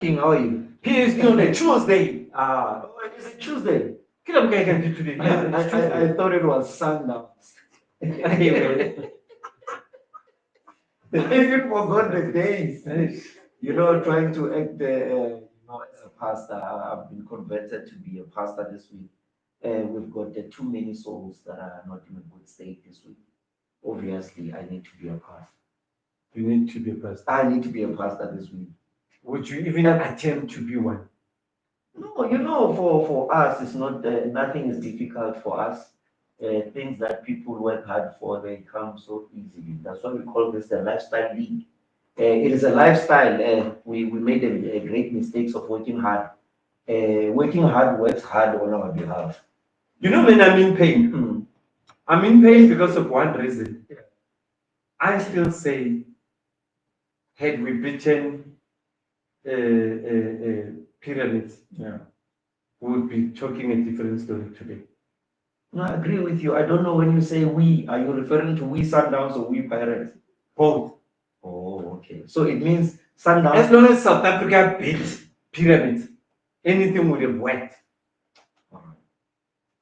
King, how are you? PhD on a Tuesday. Oh, is it Tuesday? Kila mtu can do today. Yeah, it's I Tuesday. thought it was Sunday. Anyway, I even forgot the days. yes. You know, trying to act as a pastor. I've been converted to be a pastor this week. We've got too many souls that are not in a good state this week. Obviously, I need to be a pastor. You need to be a pastor. I need to be a pastor this week. Would you even attempt to be one? No, you know, for us, it's not nothing is difficult for us. Things that people work hard for, they come so easily. That's why we call this the lifestyle league. It is a lifestyle. We made a great mistakes of working hard. Working hard works hard on our behalf. You know, when I'm in pain, Hmm. I'm in pain because of one reason. I still say, had we beaten pyramids, Yeah. we would be talking a different story today. No, I agree with you. I don't know when you say we, are you referring to we Sundowns or we Pirates? Both. Oh, okay. So it means Sundowns. As long as South Africa beat pyramids, anything would have worked.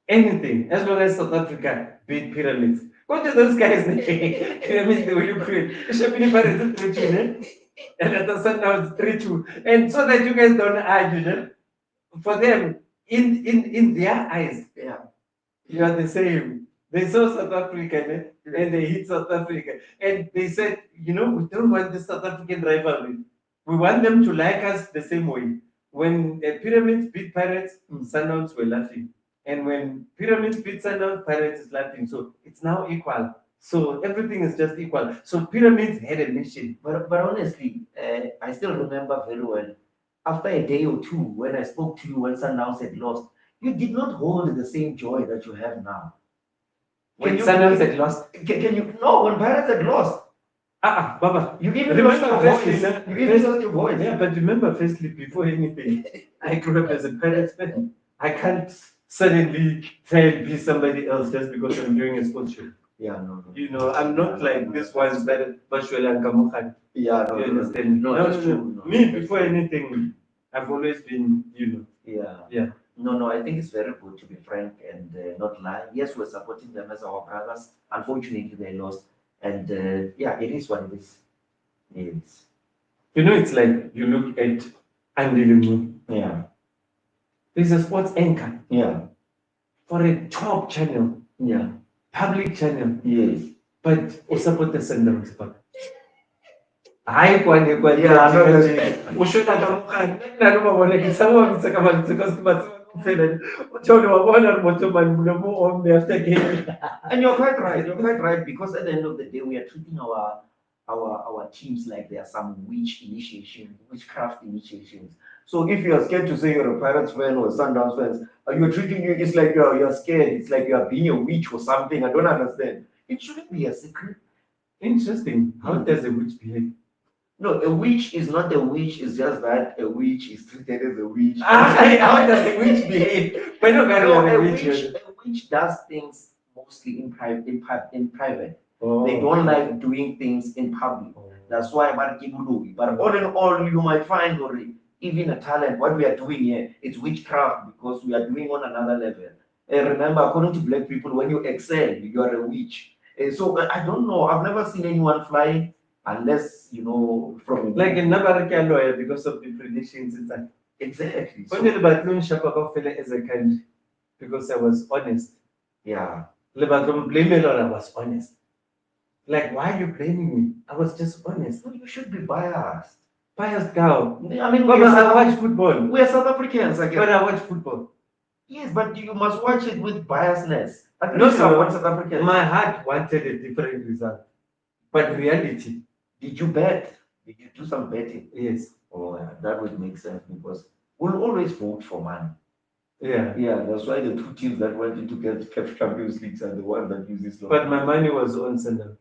Anything, as long as South Africa beat pyramids. What are those guys pyramids they were Ukraine. Shopping pyramids 3-2, ne? And at the sun now it's 3-2. And so that you guys don't argue, ne? For them, in their eyes, Yeah. you are the same. They saw South Africa, ne? And they hit South Africa. And they said, you know, we don't want the South African rivalry. We want them to like us the same way. When pyramids beat pirates, Sundowns were laughing. And when pyramids beat Sundowns, pirates is laughing. So it's now equal. So everything is just equal. So pyramids had a mission. But honestly, I still remember very well. After a day or two, when I spoke to you when Sundowns had lost, you did not hold the same joy that you have now. When Sundowns had lost. Can you? No, when Pirates had lost. Baba. You even Remember lost your firstly, voice. You even lost your voice. Yeah, but remember, firstly, before anything, I grew up as a Pirates fan. I can't suddenly try and be somebody else just because I'm doing a sports show. Yeah, no. You know, I'm not like this one that Bashwell and Kamukan. Yeah, no. You understand? No, that's true. No, Me, before anything, I've always been, you know. Yeah. No, I think it's very good to be frank and not lie. Yes, we're supporting them as our brothers. Unfortunately, they lost. And yeah, it is what it is. It is. You know, it's like you look at Andy Limu. Yeah. He's a sports anchor. Yeah. For a top channel. Yeah. Public channel. Yes. But we support the Sundowns. Hayi kwani Yeah, no, that's ushoda kamkhani naluma bona ngisabona ngisekamali because kuphela uthole wabona moto mani mulomo on the after game. And you're quite right. You're quite right because at the end of the day, we are treating our teams like they are some witchcraft initiations. So if you are scared to say you're a Pirates fan or a Sundowns fans, you're treating you. It's like you're scared. It's like you are being a witch or something. I don't understand. It shouldn't be a secret. Interesting. How does a witch behave? No, a witch is not a witch. It's just that a witch is treated as a witch. How does a witch behave? But no, a witch does things mostly in private. Oh. They don't like doing things in public. That's why but all in all, you might find or even a talent. What we are doing here, it's witchcraft because we are doing on another level. Remember, according to black people, when you excel, you are a witch. So I don't know. I've never seen anyone flying unless you know from like a Nabaraka lawyer because of the predictions. It's like exactly. Only the Batlon Shapaka fell as a country because I was honest. Yeah. Lebanon blame it or I was honest. Like, why are you blaming me? I was just honest. No, you should be biased. Biased cow. I mean, I watch football. We are South Africans, I guess. But I watch football. Yes, but you must watch it with biasness. No, South Africans. My heart wanted a different result. But reality. Did you bet? Did you do some betting? Yes. Oh, yeah, that would make sense because we'll always vote for money. Yeah. Yeah, that's why the two teams that went into get Champions Leagues are the ones that use this. But my money was on Sundowns.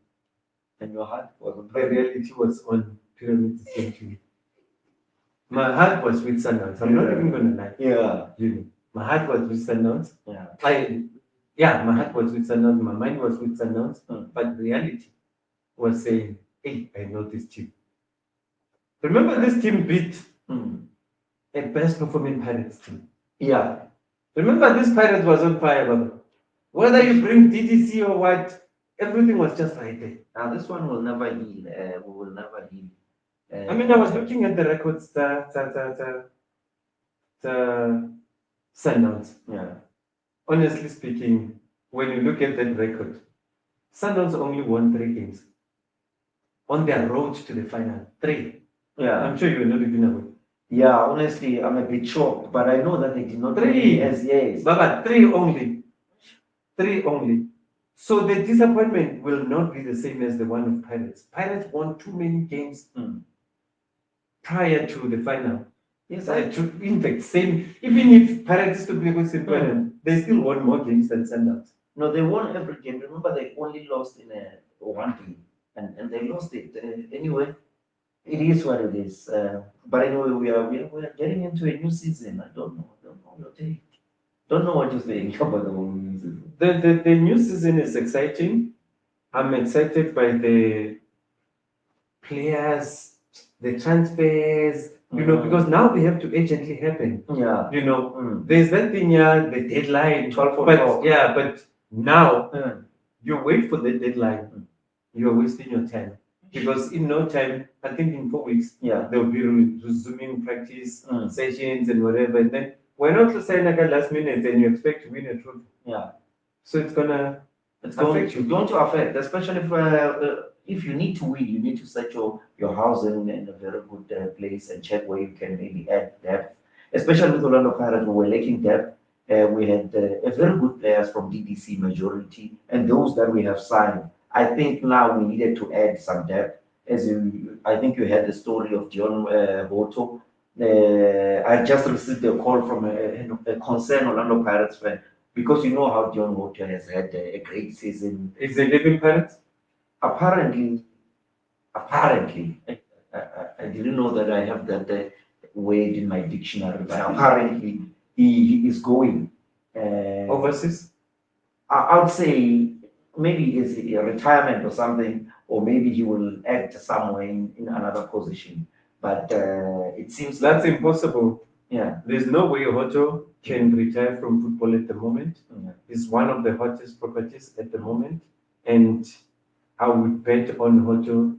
And your heart was on the reality was on Pyramid System. My heart was with Sundowns. I'm not even gonna lie. Yeah. You know, my heart was with Sundowns. Yeah. My heart was with Sundowns. My mind was with Sundowns. But reality was saying, hey, I know this team. Remember this team beat a best performing Pirates team. Yeah. Remember, this Pirates was on fire, Baba. Whether you bring DDC or what, everything was just right there. Now this one will never heal. We will never heal. I mean, I was looking at the records, the Sundowns. Yeah. Honestly speaking, when you look at that record, Sundowns only won 3 games on their road to the final. 3. Yeah. I'm sure you were not even aware. Yeah, honestly, I'm a bit shocked, but I know that they did not 3. win as yes. Baba, 3 only. 3 only. So the disappointment will not be the same as the one of Pirates. Pirates won too many games prior to the final. Yes, In fact, same. Even if Pirates to be good final, they still won more games than Sundowns. no, they won every game. Remember, they only lost in one game, and they lost it anyway. It is what it is. But anyway, we are getting into a new season. I don't know your take. Don't know what you think about the whole new season. The new season is exciting. I'm excited by the players, the transfers, because now they have to urgently happen. Yeah. There's that thing, the deadline. 12 for But 12. yeah, but now you wait for the deadline, you're wasting your time. Because in no time, I think in 4 weeks, Yeah. they'll be resuming practice sessions and whatever. And then we're not to sign like a last minute and you expect to win a trophy. Yeah. So it's gonna affect you. It's going to affect, especially if you need to win, you need to set your house in a very good place and check where you can maybe add depth. Especially with Orlando Pirates, we were lacking depth. We had a very good players from DDC majority, and those that we have signed. I think now we needed to add some depth. I think you had the story of John Boto. I just received a call from a concerned Orlando Pirates fan because you know how John Walker has had a great season. Is he living Pirates? Apparently, I didn't know that I have that word in my dictionary, but apparently he is going. Overseas? I would say maybe it's a retirement or something, or maybe he will act somewhere in another position. But it seems That's impossible. Yeah. There's no way Hoto can retire from football at the moment. Yeah. He's one of the hottest properties at the moment. And I would bet on Hoto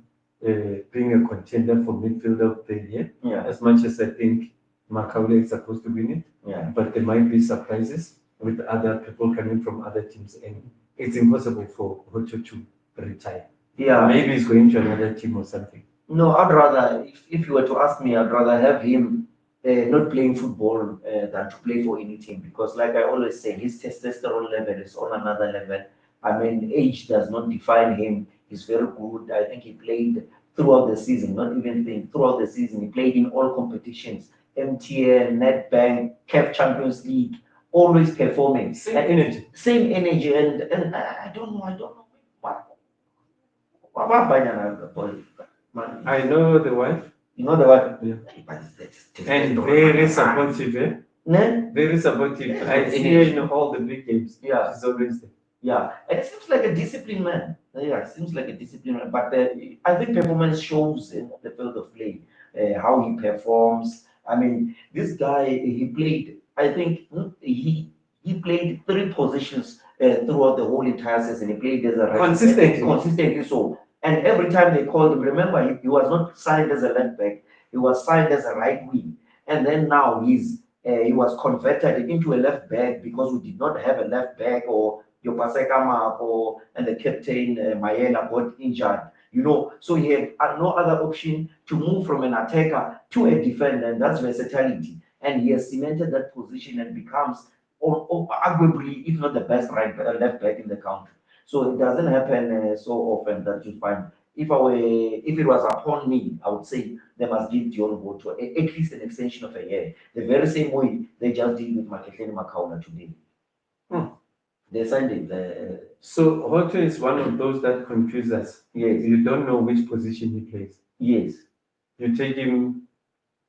being a contender for midfielder of the year. Yeah. As much as I think Makaule is supposed to win it. Yeah. But there might be surprises with other people coming from other teams. And it's impossible for Hoto to retire. Yeah. Maybe he's going to another team or something. No, I'd rather, if you were to ask me, I'd rather have him not playing football than to play for any team because, like I always say, his testosterone level is on another level. I mean, age does not define him. He's very good. I think he played throughout the season, not even throughout the season. He played in all competitions, MTN, Netbank, CAF Champions League, always performing. Same energy. Same energy, and I don't know what. I know the wife. You know the wife? Yeah. And very supportive, eh? Ne? Very supportive. I see her in all the big games. Yeah. She's always there. Yeah. And it seems like a disciplined man. Yeah, seems like a disciplined man. But I think performance shows in the field of play, how he performs. I mean, this guy, he played, I think he played 3 positions throughout the whole entire season. He played as a right consistently so. And every time they called him, remember, he was not signed as a left back. He was signed as a right wing. And then now he was converted into a left back because we did not have a left back or Yopaseka and the captain Mayela got injured. So he had no other option to move from an attacker to a defender, and that's versatility. And he has cemented that position and becomes arguably, if not the best left back in the country. So it doesn't happen so often that you find. If it was upon me, I would say they must give Dion Voto at least an extension of a year. The very same way they just did with Maketeni Makaula today. They signed it. So Hoto is one of those that confuse us. Yes. You don't know which position he plays. Yes. You take him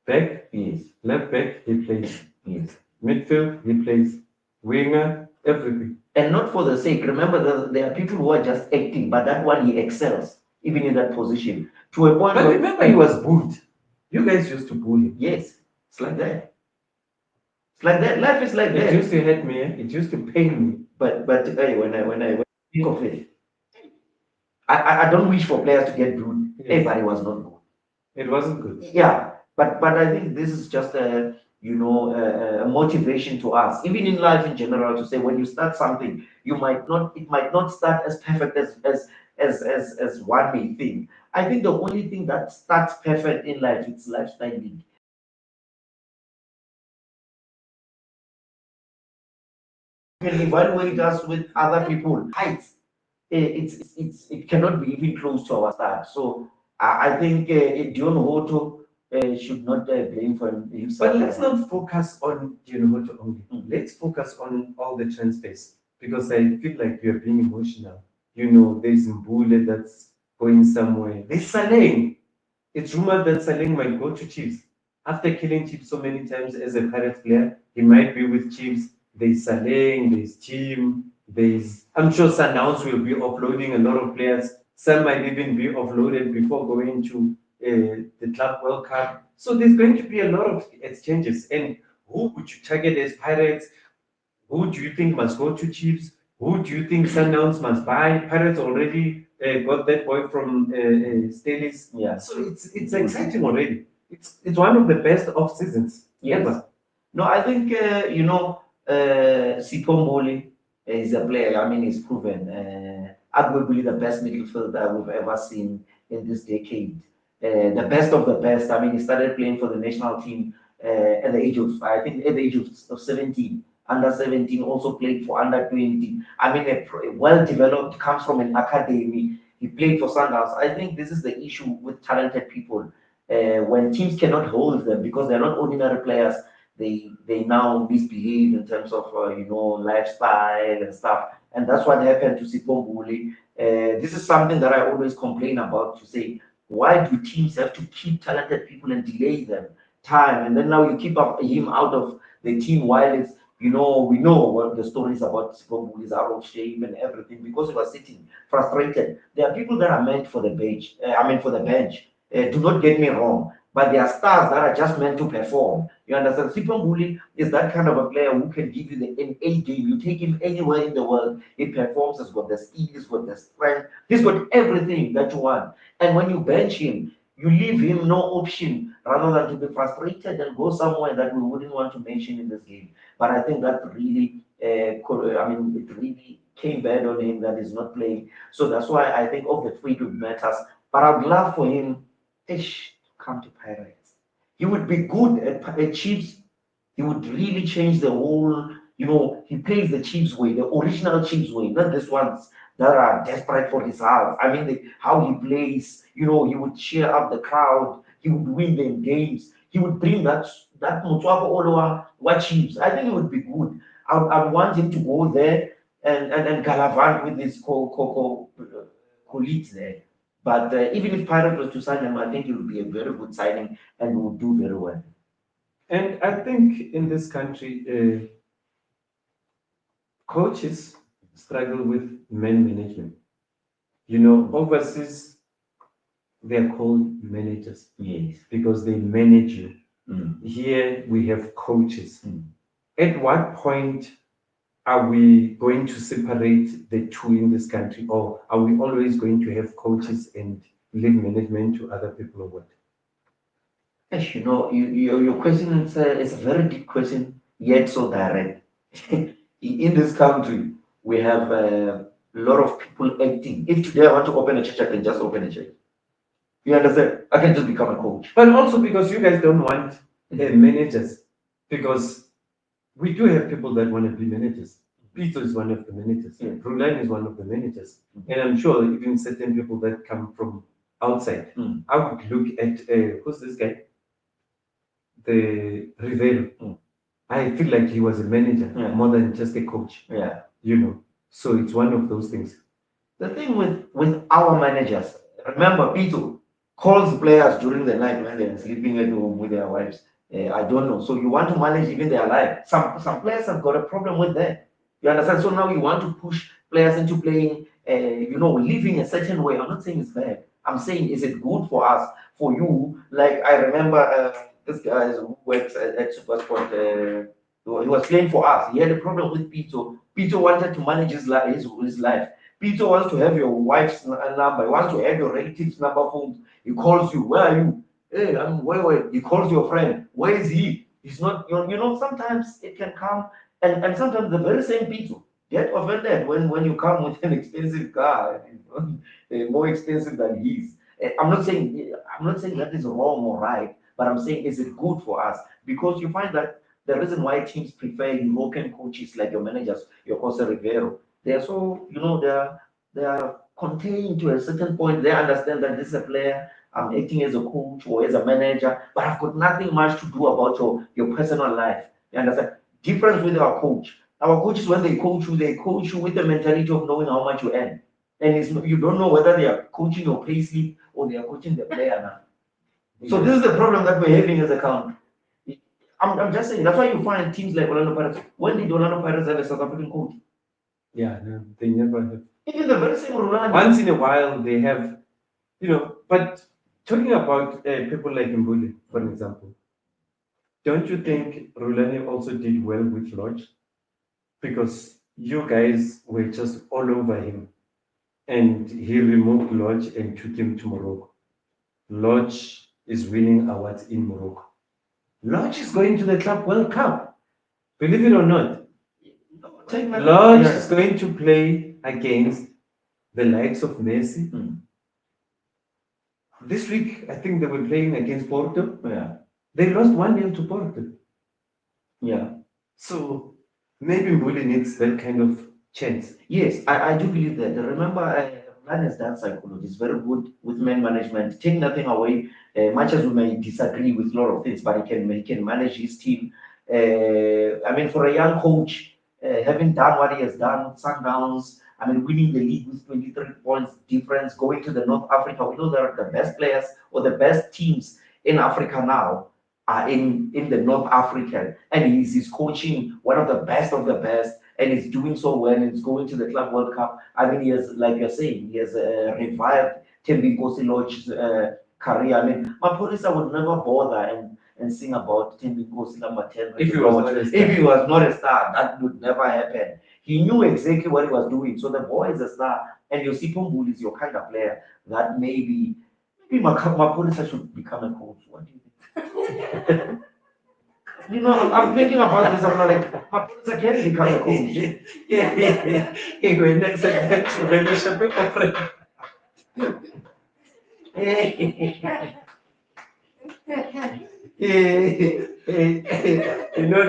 back. Yes. Left back, he plays. Yes. Midfield, he plays. Winger, everything. And not for the sake. Remember that there are people who are just acting, but that one he excels, even in that position. To a point. But remember, he was booed. You guys used to boo him. Yes, it's like that. It's like that. Life is like It that. used to hurt me. It used to pain me. But hey, when I think of it, I don't wish for players to get good. Yes. Hey, but it was not good. It wasn't good. Yeah, but I think this is just a a motivation to us, even in life in general, to say when you start something, you might not it might not start as perfect as one may think. I think the only thing that starts perfect in life is lifestyle league. You can evaluate us with other people heights. It cannot be even close to our start. So I think Dion Hoto should not blame for himself. But let's not focus on Hoto only. Mm. Let's focus on all the transfers because I feel like you're being emotional. There's Mbule that's going somewhere. There's Saleng. It's rumored that Saleng might go to Chiefs. After killing Chiefs so many times as a Pirates player, he might be with Chiefs. There's Saleng, there's Team, I'm sure Sundowns will be offloading a lot of players. Some might even be offloaded before going to the Club World Cup. So there's going to be a lot of exchanges. And who would you target as Pirates? Who do you think must go to Chiefs? Who do you think Sundowns must buy? Pirates already got that boy from Stelis. Yeah. So it's exciting already. It's one of the best off seasons Yes. ever. No, I think Sipho Mbole is a player. I mean, he's proven arguably the best midfielder we've ever seen in this decade. The best of the best. I mean, he started playing for the national team at the age of, I think, at the age of 17. Under 17, also played for under 20. I mean, well developed, comes from an academy. He played for Sundowns. I think this is the issue with talented people. When teams cannot hold them because they're not ordinary players, they now misbehave in terms of lifestyle and stuff, and that's what happened to Sipho Mbule. This is something that I always complain about, to say, why do teams have to keep talented people and delay them time, and then now you keep him out of the team while it's we know what the stories about Sipho Mbule is, out of shape and everything, because he was sitting frustrated. There are people that are meant for the bench. For the bench. Do not get me wrong, but there are stars that are just meant to perform. You understand? Sipho is that kind of a player who can give you an A game. You take him anywhere in the world, he performs. He's got the speed, he's got the strength, he's got everything that you want. And when you bench him, you leave him no option rather than to be frustrated and go somewhere that we wouldn't want to mention in this game. But I think that really, it really came bad on him that he's not playing. So that's why I think of the freedom matters. But I'd love for him, ish, come to Pirates. He would be good at Chiefs. He would really change the whole, he plays the Chiefs way, the original Chiefs way, not this ones that are desperate for results. I mean, how he plays, he would cheer up the crowd, he would win them games, he would bring that Mutswako Oloa, what Chiefs. I think it would be good. I want him to go there and galavant with his colleagues there. But even if Pirate was to sign him, I think it would be a very good signing and would do very well. And I think in this country, coaches struggle with man management. Overseas, they're called managers. Yes. Because they manage you. Mm. Here we have coaches. Mm. At what point are we going to separate the two in this country, or are we always going to have coaches and leave management to other people, or what? Yes, your question is a very deep question, yet so direct. In this country, we have a lot of people acting. If today I want to open a church, I can just open a church. You understand? I can just become a coach. But also because you guys don't want managers, because we do have people that want to be managers. Peter is one of the managers. Yeah. Rulan is one of the managers. And I'm sure even certain people that come from outside, Mm. I would look at, who's this guy? The Rivalry. Mm. I feel like he was a manager Yeah. more than just a coach. Yeah. So it's one of those things. The thing with our managers, remember, Peter calls players during the night when they're sleeping at home with their wives. I don't know. So you want to manage even their life. Some players have got a problem with that. You understand? So now you want to push players into playing, living a certain way. I'm not saying it's bad. I'm saying, is it good for us, for you? Like I remember this guy who works at SuperSport. He was playing for us. He had a problem with Pito. Pito wanted to manage his life. Pito wants to have your wife's number. He wants to have your relatives' number phones. He calls you. Where are you? Hey, I'm where? He calls your friend. Where is he? He's not. Sometimes it can come, and sometimes the very same Pito get offended when you come with an expensive car, more expensive than his. I'm not saying that is wrong or right, but I'm saying is it good for us because you find that the reason why teams prefer European coaches like your managers, your Jose Rivero, they are so, they are contained to a certain point. They understand that this is a player, I'm acting as a coach or as a manager, but I've got nothing much to do about your personal life. You understand? Difference with our coach. Our coaches, when they coach you with the mentality of knowing how much you earn. And you don't know whether they are coaching your pay slip or they are coaching the player now. So this is the problem that we're having as a country. I'm just saying that's why you find teams like Orlando Pirates. When did Orlando Pirates have a South African coach? Yeah, no, they never have. Even the very same Orlando. Once in a while they have, but talking about people like Mbuli, for example, don't you think Rulani also did well with Lodge? Because you guys were just all over him and he removed Lodge and took him to Morocco. Lodge is winning awards in Morocco. Lodge is going to the Club World Cup. Believe it or not, Lodge is going to play against the likes of Messi. This week, I think they were playing against Porto. Yeah. They lost 1-0 to Porto. Yeah. So maybe Mbuli needs that kind of chance. Yes, I do believe that. Remember, man has done psychology. He's very good with man management. Take nothing away. Much as we may disagree with a lot of things, but he can manage his team. I mean, for a young coach, having done what he has done, Sundowns, I mean, winning the league with 23 points difference, going to the North Africa. We know that the best players or the best teams in Africa now are in the North African, and he's coaching one of the best, and he's doing so well. And he's going to the Club World Cup. I mean, he has, like you're saying, he has revived Thembi Nkosi-Lodge's career. I mean, Mapolisa would never bother and sing about Thembi Nkosi number 10 If he was not a star. if he was not a star. That would never happen. He knew exactly what he was doing. So the boy is a star, and Yosipho Mbuli is your kind of player that maybe Mapolisa should become a coach. What do you think? I'm thinking about this. I'm like, Mapolisa can become a coach. Yeah. When next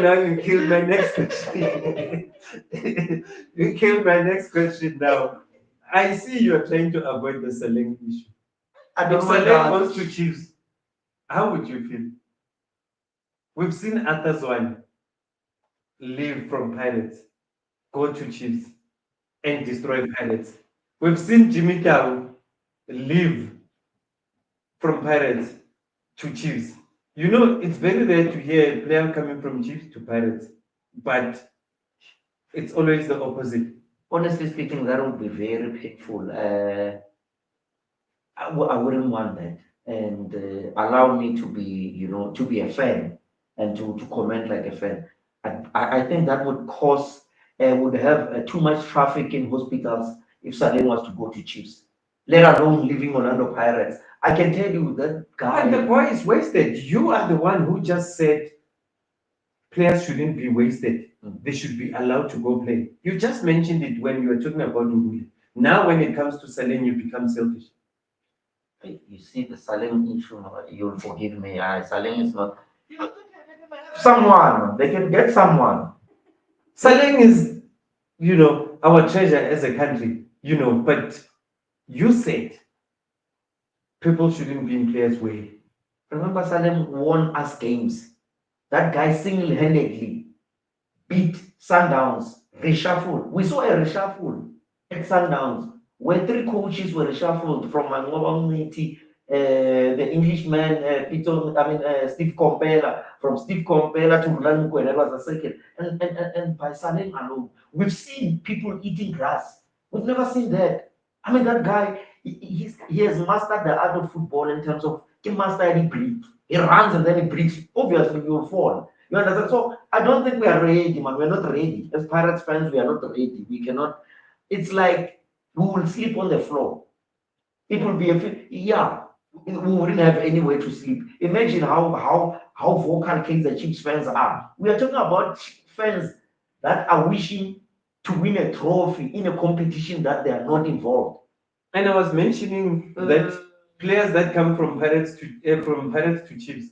now you killed my next question. You killed my next question now. I see you are trying to avoid the Saleng issue. I If don't want Saleng that. goes to Chiefs, how would you feel? We've seen Arthur Zwane leave from Pirates, go to Chiefs, and destroy Pirates. We've seen Jimmy Tau leave from Pirates to Chiefs. It's very rare to hear a player coming from Chiefs to Pirates, but it's always the opposite. Honestly speaking, that would be very painful. I wouldn't want that, and allow me to be a fan and to comment like a fan. I think that would have too much traffic in hospitals if Salem was to go to Chiefs, let alone leaving Orlando Pirates. I can tell you that And the guy. boy is wasted. You are the one who just said players shouldn't be wasted. They should be allowed to go play. You just mentioned it when you were talking about Mbuli. Now, when it comes to Salem, you become selfish. You see the Salem issue, you'll forgive me. Salem is not. Someone, they can get someone. Salem is, our treasure as a country, but you said people shouldn't be in players' way. Remember, Salem won us games. That guy single-handedly beat Sundowns, reshuffle. We saw a reshuffle at Sundowns where three coaches were reshuffled from Mangwabamiti, the Englishman, Steve Compella, from Steve Compella to Rulan Mukwena, that was the second. And by Salem alone, we've seen people eating grass. We've never seen that. I mean, that guy, he has mastered the art of football in terms of he mastered he break. He runs and then he breaks. Obviously, you'll fall. You understand? So I don't think we are ready, man. We're not ready. As Pirates fans, we are not ready. We cannot. It's like we will sleep on the floor. It will be yeah. We wouldn't have anywhere to sleep. Imagine how vocal Kaizer Chiefs fans are. We are talking about fans that are wishing to win a trophy in a competition that they are not involved. And I was mentioning that players that come from Pirates to Chiefs,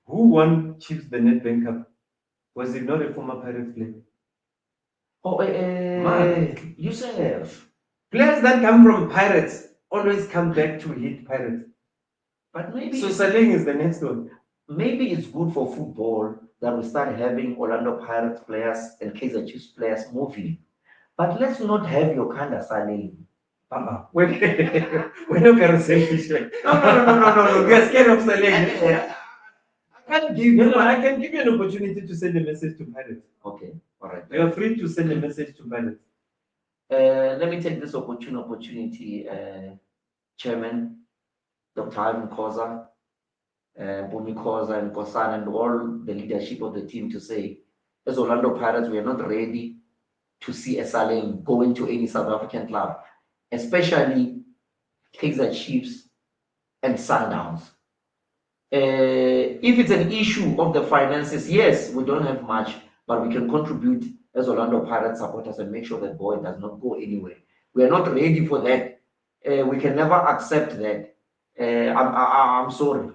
who won Chiefs the Nedbank Cup? Was it not a former Pirates player? Oh, Man. Yusuf. Players that come from Pirates always come back to hit Pirates. But maybe So Saleng is the next one. maybe it's good for football that we start having Orlando Pirates players and Kaizer Chiefs players moving. But let's not have your kind of Saleh. We're not going to selfish. No. We are scared of Saleng. I can't give you. I can give you an opportunity to send a message to Pirates. Okay, all right. You are free to send a message to Pirates. Let me take this opportunity, Chairman, Dr. Ivan Koza, Bumi Koza, and Kosan, and all the leadership of the team to say, as Orlando Pirates, we are not ready to see a Saleh go into any South African club, especially Kaizer Chiefs and Sundowns. If it's an issue of the finances, yes, we don't have much, but we can contribute as Orlando Pirates supporters and make sure that boy does not go anywhere. We are not ready for that. We can never accept that. I'm sorry.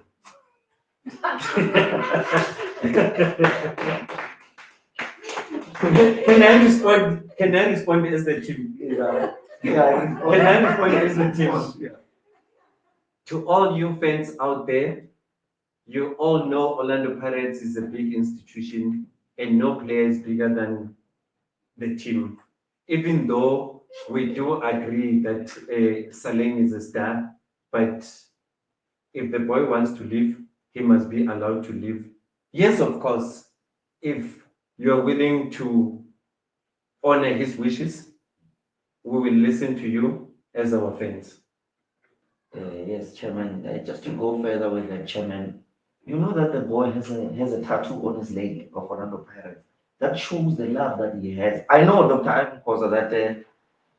Can I respond? Can I respond as the team? Yeah. Can I respond as the team? Yeah. To all you fans out there, you all know Orlando Pirates is a big institution and no player is bigger than the team. Even though we do agree that Saleng is a star, but if the boy wants to leave, he must be allowed to leave. Yes, of course, if you are willing to honor his wishes, we will listen to you as our fans. Yes, Chairman. Just to go further with the Chairman, you know that the boy has a tattoo on his leg of Orlando Pirates. That shows the love that he has. I know, Dr. Ivan Koza, that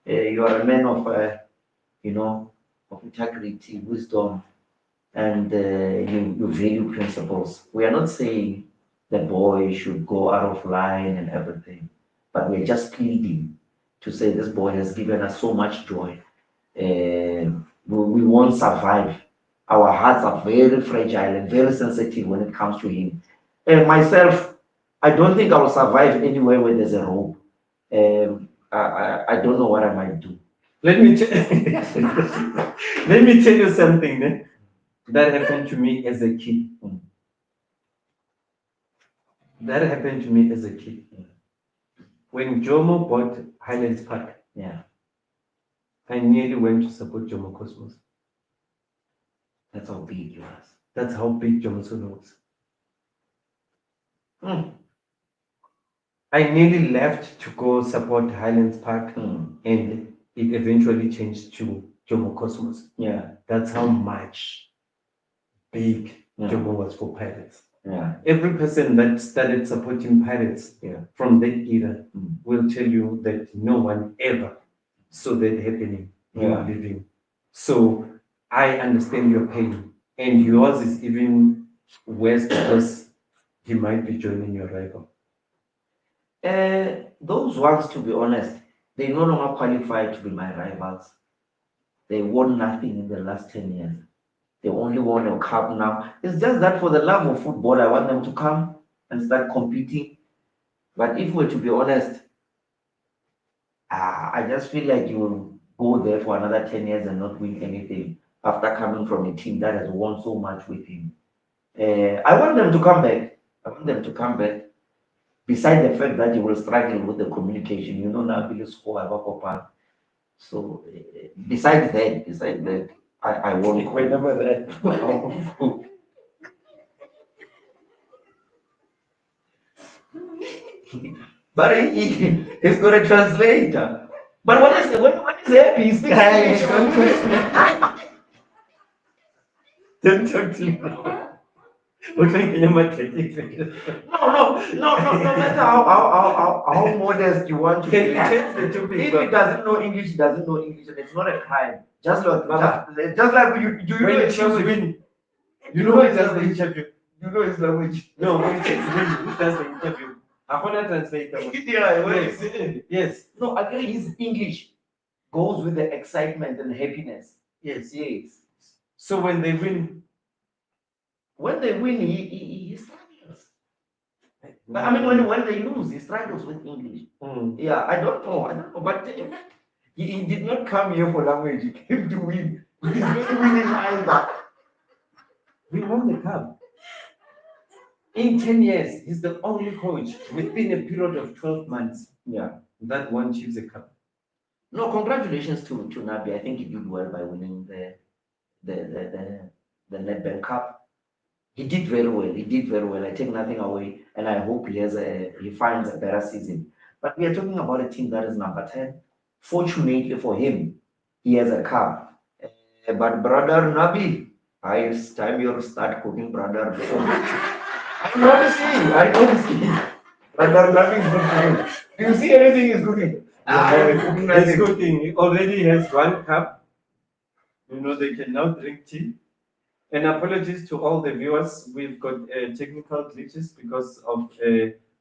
you are a man of, of integrity, wisdom, and you value principles. We are not saying the boy should go out of line and everything, but we're just pleading to say this boy has given us so much joy. We won't survive. Our hearts are very fragile and very sensitive when it comes to him. And myself, I don't think I will survive anywhere where there's a rope. I don't know what I might do. Let me let me tell you something that happened to me as a kid. That happened to me as a kid. When Jomo bought Highlands Park, Yeah, I nearly went to support Jomo Cosmos. that's how big you are. That's how big Jomo Sono was. Hmm. I nearly left to go support Highlands Park, Hmm. and it eventually changed to Jomo Cosmos. Yeah, That's how much big Yeah. Jomo was for Pirates. yeah, Every person that started supporting Pirates Yeah. from that era Mm. will tell you that no one ever saw that happening, him Yeah. leaving. So I understand your pain, and yours is even worse because he might be joining your rival. Those ones, to be honest, they no longer qualify to be my rivals. They won nothing in the last 10 years. They only won a cup now. It's just that for the love of football, I want them to come and start competing. But if we're to be honest, I just feel like you will go there for another 10 years and not win anything after coming from a team that has won so much with him. I want them to come back. I want them to come back. Beside the fact that you will struggle with the communication, now Billy score about. So besides that, I won't. Whenever that. But he's got a translator. But when he's happy, he speaks English. Don't talk to me. We're thinking about it. No matter how modest you want to Can be. you change the topic? If he doesn't know English, he doesn't know English, and it's not a crime. Baba, Just like you, do you when know it his says language? win, You you know know who his does the language. interview? You know his language. No, when it says win, who does the interview? I want to translate that one. Yeah, what Yes. is it? Yes, No, again, his English goes with the excitement and happiness. yes. Yes. So when they win, When they win, he struggles. But I mean, when they lose, he struggles with English. Mm. Yeah, I don't know. But he did not come here for language. He came to win. He's not winning either. We won the cup. In 10 years, he's the only coach within a period of 12 months Yeah. that won Chiefs a cup. No, congratulations to Nabi. I think he did well by winning the Nedbank Cup. He did very well. He did very well. I take nothing away, and I hope he finds a better season. But we are talking about a team that is number 10. Fortunately for him, he has a cup. But brother Nabi, it's time you start cooking, brother. I noticing. Brother Nabi is not cooking. Do you see anything he's cooking? He's cooking. He already has one cup. You know, they can now drink tea. And apologies to all the viewers. We've got technical glitches because of,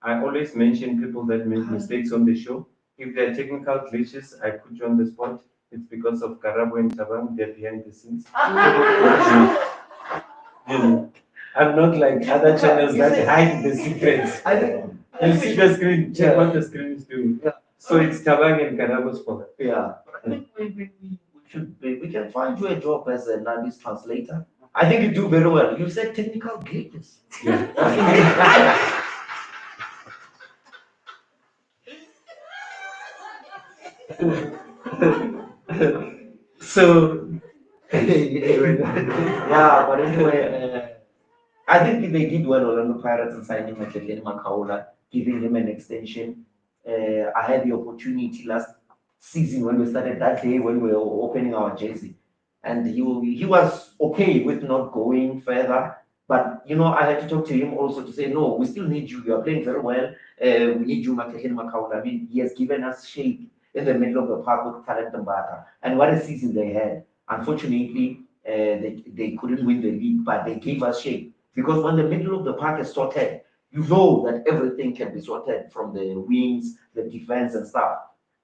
I always mention people that make mistakes on the show. If there are technical glitches, I put you on the spot. It's because of Karabo and Tabang, they're behind the scenes. You know, I'm not like other channels that hide the secrets. I think You see the screen, check Yeah. what the screen is doing. Yeah. So it's Tabang and Karabo's fault. Yeah, I think we can find you a job as a Nabi's translator. I think you do very well. You said technical glitches. Yeah. So, Yeah, but anyway, I think they did well, Orlando Pirates, in signing Makelele Makaola, giving him an extension. I had the opportunity last season when we started that day when we were opening our jersey, and he was okay with not going further. But I had to talk to him also to say, no, we still need you. You are playing very well. We need you, Makelele Makaola. I mean, he has given us shape in the middle of the park with Talent Mbata, and what a season they had. Unfortunately, they couldn't win the league, but they gave us shape. Because when the middle of the park is sorted, you know that everything can be sorted from the wings, the defense, and stuff.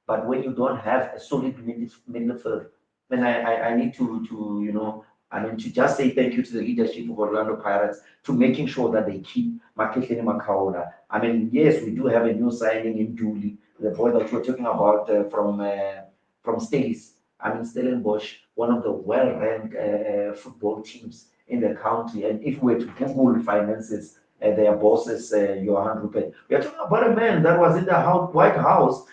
But when you don't have a solid midfield, then I need to just say thank you to the leadership of Orlando Pirates to making sure that they keep Maketleni Makaola. I mean, yes, we do have a new signing in Dooley, the boy that we're talking about from Stace. I mean, Stellenbosch, one of the well-ranked football teams in the country. And if we were to Google finances, their bosses, Johan Rupert, we are talking about a man that was in the White House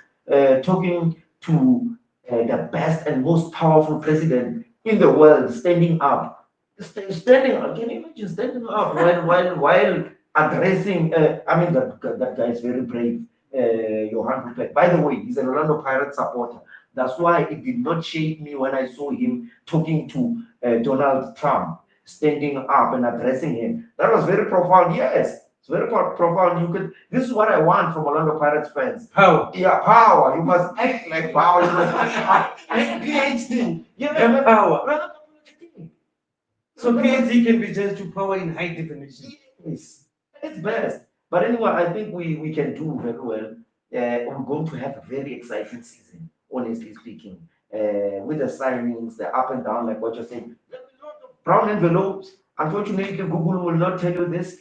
talking to the best and most powerful president in the world, standing up. Standing up. Can you imagine standing up while addressing? I mean, that guy is very brave, Johan Rupert. By the way, he's an Orlando Pirates supporter. That's why it did not shake me when I saw him talking to Donald Trump, standing up and addressing him. That was very profound. Yes, it's very profound. This is what I want from Orlando Pirates fans. power. Yeah, power. You must act like power. You must act like PhD. Yeah, And power. well, So PhD can be just to power in high definition. yes, it's best. But anyway, I think we can do very well. We're going to have a very exciting season, honestly speaking. With the signings, the up and down, like what you're saying. There's a lot of brown envelopes. Unfortunately, Google will not tell you this.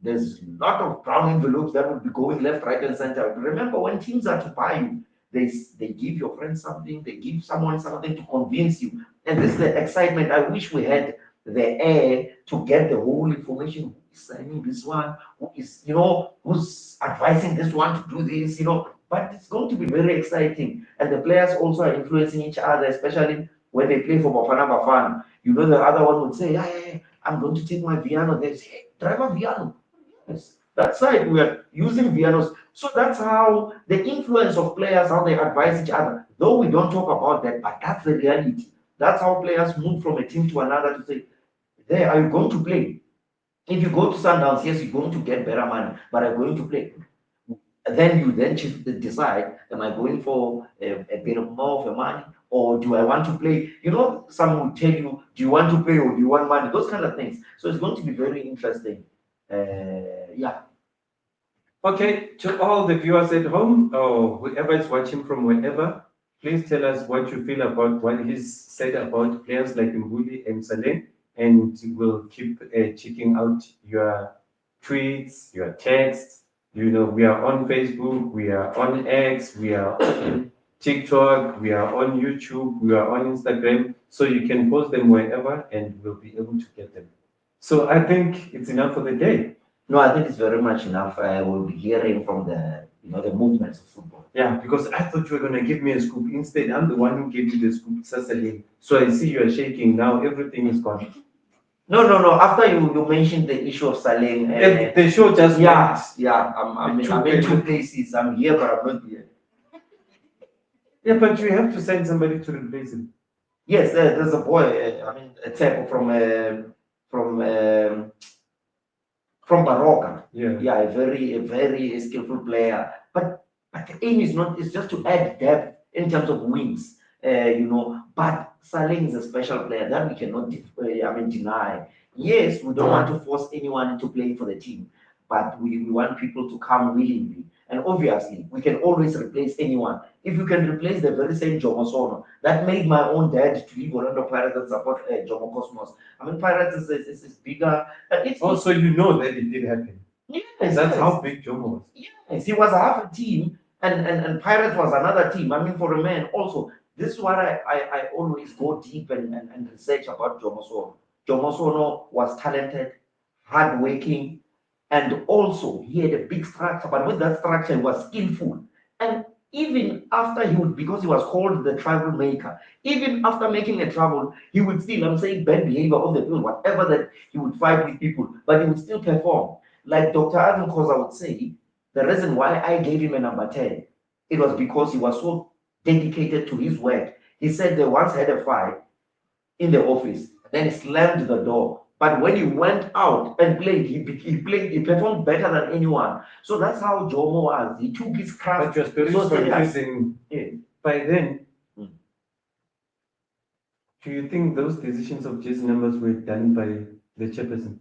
There's a lot of brown envelopes that will be going left, right, and center. Remember, when teams are to buy you, they give your friend something, they give someone something to convince you. And this is the excitement. I wish we had the air to get the whole information. Who is signing this one? Who's advising this one to do this? But it's going to be very exciting. And the players also are influencing each other, especially when they play for Bafana Bafana. The other one would say, hey, I'm going to take my Viano. They say, hey, driver Viano. Yes, that's right. We are using Vianos. So that's how the influence of players, how they advise each other. Though we don't talk about that, but that's the reality. That's how players move from a team to another to say, there, are you going to play? If you go to Sundowns, yes, you're going to get better money, but I'm going to play. Then you then decide, am I going for a bit of more of a money, or do I want to play? You know, some will tell you, do you want to play or do you want money? Those kind of things. So it's going to be very interesting. Yeah. Okay, to all the viewers at home or whoever is watching from wherever, please tell us what you feel about what he's said about players like Mbuli and Saleh, and we'll keep checking out your tweets, your texts. You know, we are on Facebook, we are on X, we are on TikTok, we are on YouTube, we are on Instagram, so you can post them wherever and we'll be able to get them. So I think it's enough for the day. No, I think it's very much enough. I will be hearing from the movements of football. Yeah, because I thought you were gonna give me a scoop. Instead, I'm the one who gave you the scoop, Cecily. So I see you are shaking now. Everything is gone. No. After you mentioned the issue of Saleh, The show just yeah, went. yeah. I'm in two places. I'm here, but I'm not here. Yeah, but you have to send somebody to replace him. Yes, there's a boy. I mean, a tap from from Baroka. Yeah. Yeah, a very skillful player. But the aim is not, it's just to add depth in terms of wings. But Saling is a special player that we cannot deny. Yes, we don't want to force anyone into playing for the team, but we want people to come willingly. And obviously, we can always replace anyone. If you can replace the very same Jomo Sono, that made my own dad to leave Orlando Pirates and support Jomo Cosmos. I mean, Pirates is bigger. Also, you know that it did happen. Yes, That's yes. how big Jomo was. Yes, he was half a team, and Pirates was another team. I mean, for a man, also, this is what I always go deep and research about Jomo Sono. Jomo Sono was talented, hardworking, and also he had a big structure, but with that structure, he was skillful. And even after he would, because he was called the trouble maker, even after making a trouble, he would still, I'm saying, bad behavior on the field, whatever that he would fight with people, but he would still perform. Like Dr. Adam Koza would say, the reason why I gave him a number 10, it was because he was so dedicated to his work. He said they once had a fight in the office, then he slammed the door. But when he went out and played, he performed better than anyone. So that's how Jomo was. He took his But craft your story so is serious. confusing. Yeah. By then, Mm. do you think those decisions of jersey numbers were done by the chairperson?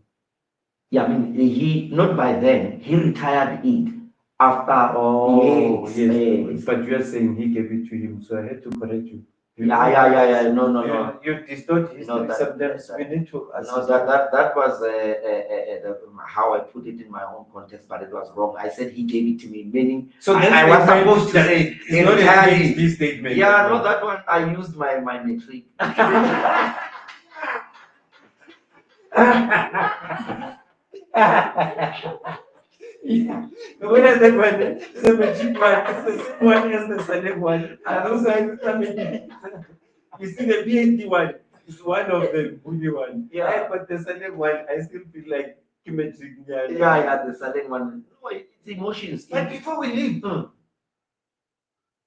Yeah, I mean, he not by then, he retired it after Oh, yes, yes. But you are saying he gave it to him, so I had to correct you. Yeah. No. You distort No, history that, sometimes. that, We need to no, assist. that was how I put it in my own context, but it was wrong. I said he gave it to me, meaning So that I was statement supposed to say it's not a retired it. PhD statement. Yeah, no, that one I used my metric. Yeah. When I said one, the magic one, it's the same one as the Salem one. And also, I mean, you see, the PhD one is one of the bully one. Yeah. But the Salem one, I still feel like Kimetric. Yeah, the selling one. No, it's emotions. But before we leave,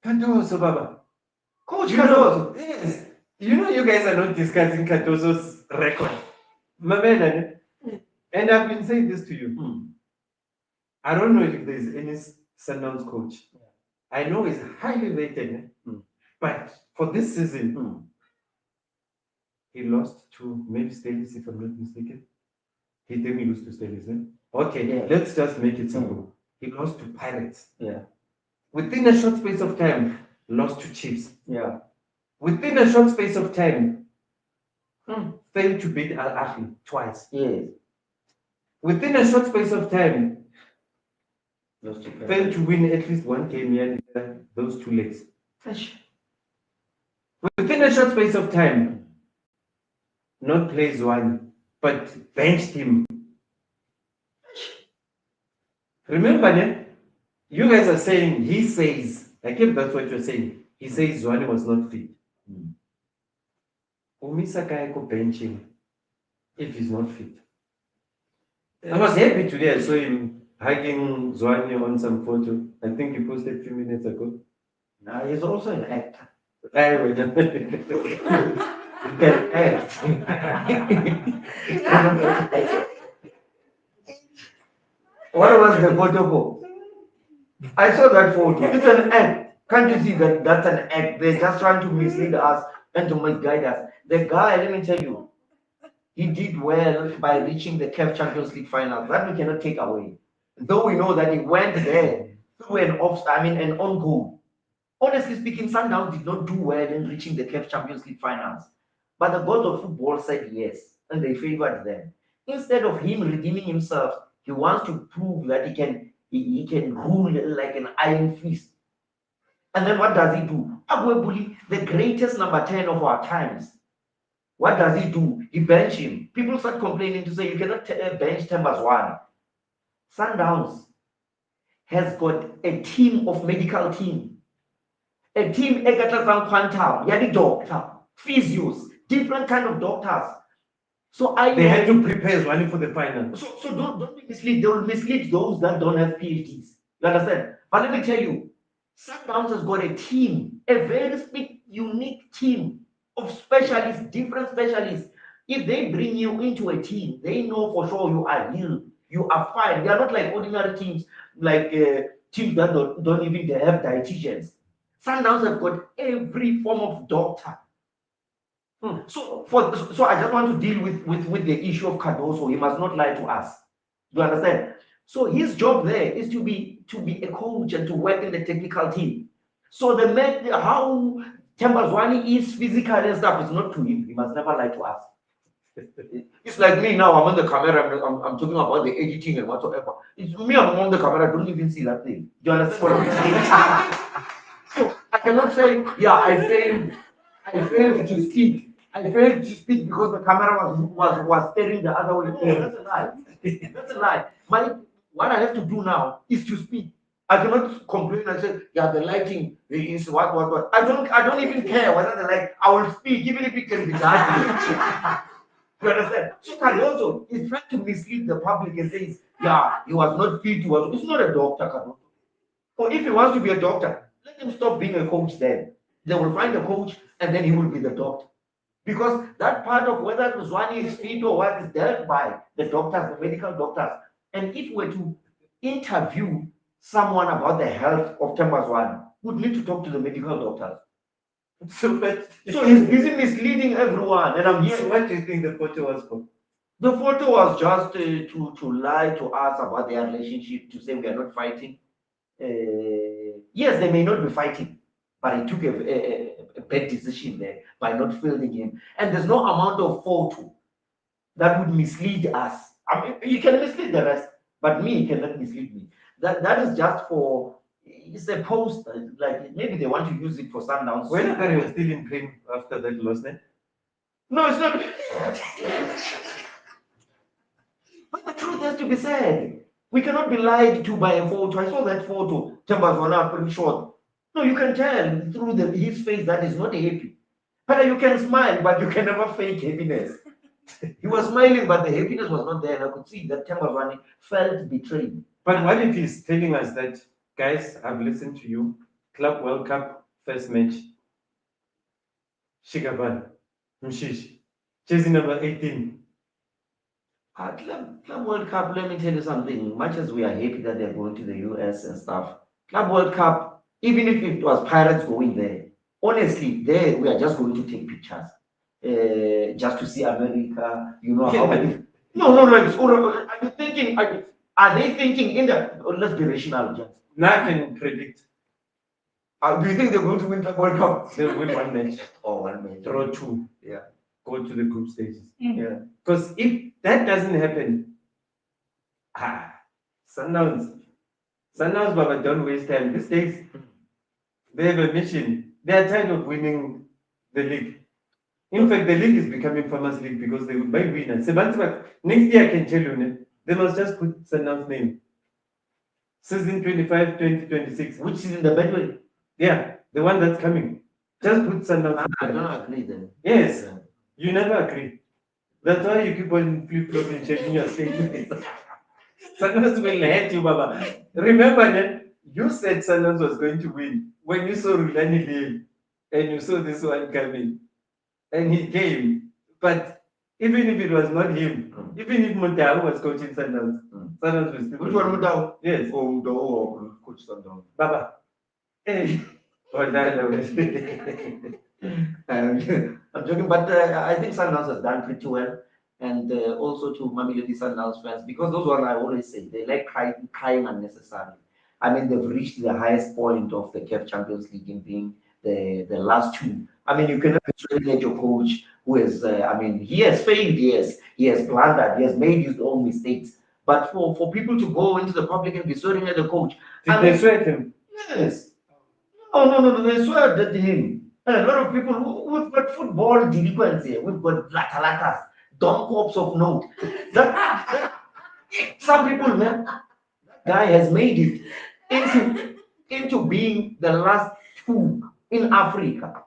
Cardoso, Baba. Coach You Cardoso. know, yes. You know, you guys are not discussing Cardoso's record. My man, and I've been saying this to you. I don't know if there's any Sundowns coach. I know he's highly rated, but for this season, he lost to maybe Stelis, if I'm not mistaken. He didn't lose to Stelis, Okay, Yeah. let's just make it simple. He lost to Pirates. Yeah. Within a short space of time, lost to Chiefs. Yeah. Within a short space of time, failed to beat Al Ahly twice. Yes. Within a short space of time, Lost to failed to win at least one game here, those two legs. Within a short space of time, not plays one, but benched him. Remember, you guys are saying, he says, like if that's what you're saying, he says Zwane was not fit. Umisa Kayako benching if he's not fit. I was happy today. I saw him hugging Zwane on some photo. I think he posted a few minutes ago. Now he's also an actor. Anyway, He can act. What was the photo for? I saw that photo. It's an act. Can't you see that that's an act? They're just trying to mislead us and to misguide us. The guy, let me tell you, he did well by reaching the CAF Champions League final. That we cannot take away. Though we know that he went there through an own goal. Honestly speaking, Sundowns did not do well in reaching the CAF Champions League finals. But the gods of football said yes, and they favored them. Instead of him redeeming himself, he wants to prove that he can rule like an iron fist. And then what does he do? Abuebuli, the greatest number 10 of our times. What does he do? He bench him. People start complaining to say you cannot bench Tembas one. Sundowns has got a team of medical team. A team egatazang quantum, yani doctor, physios, different kind of doctors. So They had to prepare Zwani for the final. So don't be mislead. They will mislead those that don't have PhDs. You understand? But let me tell you, Sundowns has got a team, a very big, unique team of specialists, different specialists. If they bring you into a team, they know for sure you are healed, you are fine. They are not like ordinary teams, like teams that don't even have dietitians. Sundowns have got every form of doctor. So I just want to deal with the issue of Cardoso. He must not lie to us. You understand? So his job there is to be a coach and to work in the technical team. So the man, how Tembazwani is physical and stuff is not to him. He must never lie to us. It's like me now. I'm on the camera. I'm talking about the editing and whatsoever. It's me. I'm on the camera. I don't even see that thing. Do you understand what I'm saying? So I cannot say, yeah, I failed to speak. I failed to speak because the camera was staring the other way. No, that's a lie. That's a lie. What I have to do now is to speak. I cannot complain and say, yeah, the lighting is what. I don't even care whether the light. I will speak even if it can be dark. You understand? So Cardoso is trying to mislead the public and says, yeah, he was not fit. He's not a doctor, Cardoso. So if he wants to be a doctor, let him stop being a coach then. They will find a coach and then he will be the doctor. Because that part of whether Zwani is fit or what is dealt by the doctors, the medical doctors. And if we're to interview someone about the health of Tembazwani, we'd need to talk to the medical doctors. So he's busy misleading everyone. And I'm here. So what do you think the photo was for? The photo was just to lie to us about their relationship, to say we are not fighting. Yes, they may not be fighting, but he took a bad decision there by not fielding him. And there's no amount of photo that would mislead us. I mean, you can mislead the rest, but me, you cannot mislead me. That is just for, it's a post, like maybe they want to use it for Sundowns. When Akari was still in pain after that loss, then? No, it's not. But the truth has to be said. We cannot be lied to by a photo. I saw that photo. Tembazwana pretty short. No, you can tell through his face that he's not happy. But you can smile, but you can never fake happiness. He was smiling, but the happiness was not there. And I could see that Tembazwani felt betrayed. But what if he's telling us that, guys, I've listened to you, Club World Cup, first match, Shigaban, Mshish, jersey number 18. Club World Cup, let me tell you something. Much as we are happy that they're going to the US and stuff, Club World Cup, even if it was Pirates going there, honestly, there we are just going to take pictures. Just to see America, you know how many. No, are you thinking, are they thinking in the, let's be rational, just. Nothing predict. Do you think they're going to win the World Cup? They'll win one match. Oh, one match. Draw two. Yeah. Go to the group stages. Yeah. Because if that doesn't happen, Sundowns, Baba, don't waste time. These days, they have a mission. They are tired of winning the league. In fact, the league is becoming famous league because they will buy winners. Next year, I can tell you, they must just put Sundowns' name. Season 25, 2026. Which is in the Midweek? Yeah, the one that's coming. Just put Sundowns. I don't agree then. Yes, you never agree. That's why you keep on flip-flopping, changing your statement. Sundowns will hate you, Baba. Remember, you said Sundowns was going to win when you saw Rulani leave and you saw this one coming. And he came. But even if it was not him, Even if Mutau was coaching Sundowns, Sundowns was still. Which one Mutau? Yes. Oh, Mutau or Coach Sundown. Baba. Hey. Oh, that I'm joking, but I think Sundowns has done pretty well. And also to Mamelodi Sundowns fans, because those ones I always say, they like crying unnecessarily. I mean, they've reached the highest point of the CAF Champions League in being the last two. I mean, you cannot discriminate your coach who has, I mean, he has failed, yes, he has blundered, he has made his own mistakes. But for people to go into the public and be swearing at the coach, did they swear at him? Yes. No, they swear at him. And a lot of people, we've got football delinquents here, we've got latalatas, dumb cops of note. Some people, man, that guy has made it into being the last two in Africa.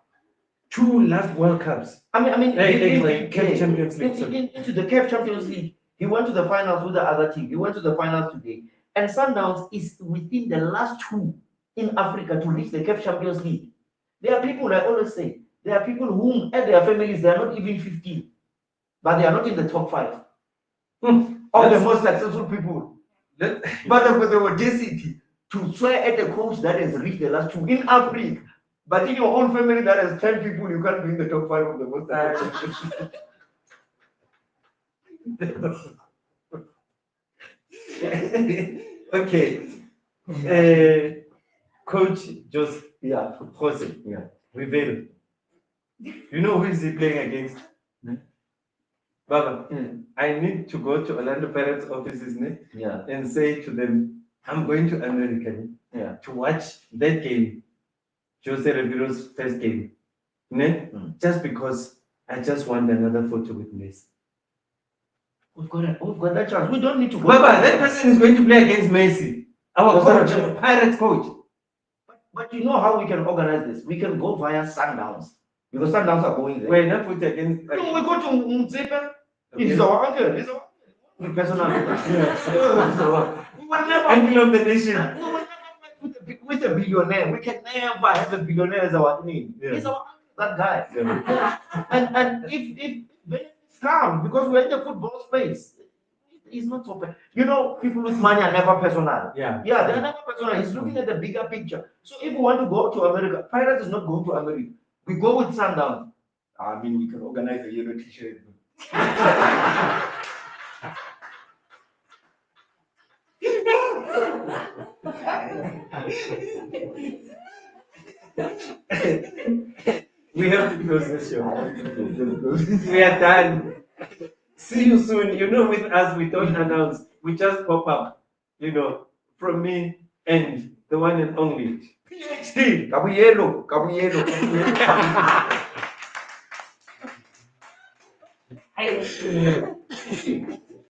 Two last World Cups. I mean, CAF Champions League. Into the CAF Champions League. He went to the finals with the other team. He went to the finals today. And Sundowns is within the last two in Africa to reach the CAF Champions League. There are people, I always say, there are people whom at their families, they are not even 15, but they are not in the top 5 of the most successful people. But the audacity to swear at the coach that has reached the last two in Africa. But in your own family that has 10 people, you can't be in the top 5 of the most successful. Okay. Coach Jose. Yeah. Jose. Yeah. Rivalry. You know who is he playing against? Baba, I need to go to Orlando Pirates offices and say to them, I'm going to America to watch that game, Jose Rivalry's first game. Just because I just want another photo with Messi. We've got that chance. We don't need to go. Baba, that person is going to play against Messi. Our coach, Pirates coach. But you know how we can organize this? We can go via Sundowns. Because Sundowns are going there. We're not put against. No, we go to Mutsepe. He's our uncle. He's our personal. Uncle of the nation. With a billionaire. We can never have a billionaire as our name. He's our uncle, that guy. And if it's calm, because we're in the football space. It's not so bad. You know, people with money are never personal. Yeah, they're never personal. He's looking at the bigger picture. So if we want to go to America, Pirates is not going to America. We go with Sundowns. I mean, we can organize a yellow t-shirt. We have to close this show. We are done. See you soon. You know, with us, we don't announce. We just pop up. You know, from me and the one and only PhD. Caballero.